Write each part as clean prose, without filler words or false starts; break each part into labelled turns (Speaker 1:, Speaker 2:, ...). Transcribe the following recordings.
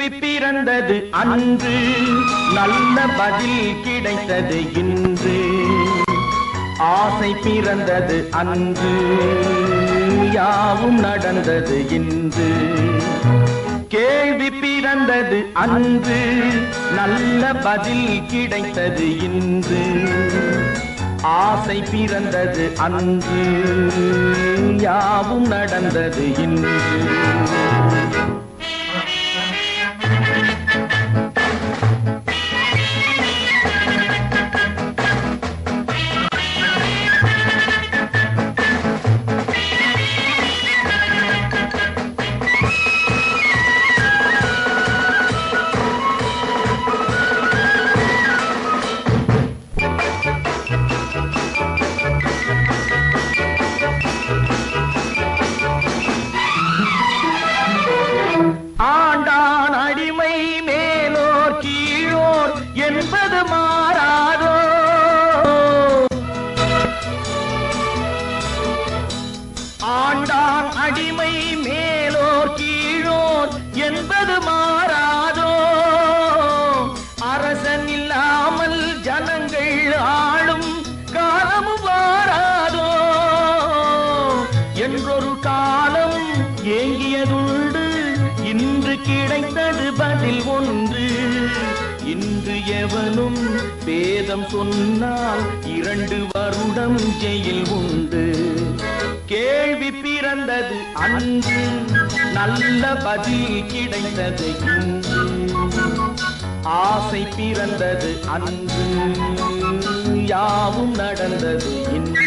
Speaker 1: கேள்வி பிறந்தது அன்று, நல்ல பதில் கிடைத்தது இன்று. ஆசை பிறந்தது அன்று, யாவும் நடந்தது இன்று. கேள்வி பிறந்தது அன்று, நல்ல பதில் கிடைத்தது இன்று. ஆசை பிறந்தது அன்று, யாவும் நடந்தது இன்று. ஆண்டான் அடிமை மேலோர் கீழோர் என்பது மாறாதோ. ஆண்டான் அடிமை மேலோர் கீழோர் என்பது மாறாதோ. அரசன் இல்லாமல் ஜனங்கள் ஆளும் காலமும் மாறாதோ. என்றொரு காலம் ஏங்கியதுண்டு, இன்று கிடைத்தது பதில் ஒன்று. இன்று எவனும் வேதம் சொன்னால் 2 வருடம் ஜெயில் உண்டு. கேள்வி பிறந்தது அன்று, நல்ல பதில் கிடைத்தது இன்று. ஆசை பிறந்தது அன்று, யாவும் நடந்தது இன்று.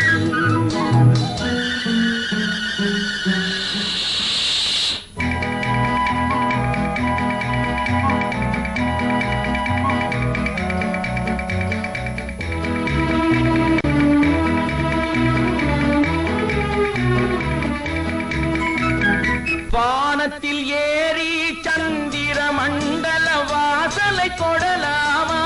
Speaker 1: வானத்தில் ஏறி சந்திர மண்டல வாசலை கொடலாமா?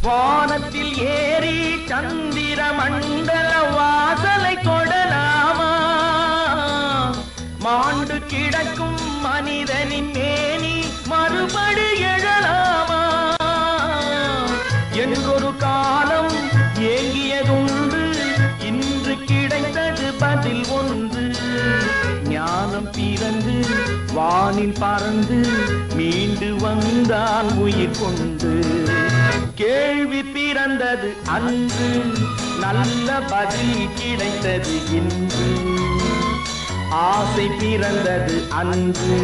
Speaker 1: வானத்தில் ஏறி சந்திர மண்டல வாசலை கொடலாமா? மாண்டு கிடக்கும் மனிதனின் மேனி மறுபடி எழலாமா? என்றொரு காலம் ஏங்கியதுண்டு, இன்று கிடைத்தது பதில் ஒன்று. ஞானம் பிறந்து வானில் பறந்து மீண்டு வந்தான் உயிர் கொண்டு. கேள்வி பிறந்தது அன்று, நல்ல பதில் கிடைத்தது இன்று. ஆசை பிறந்தது அன்று,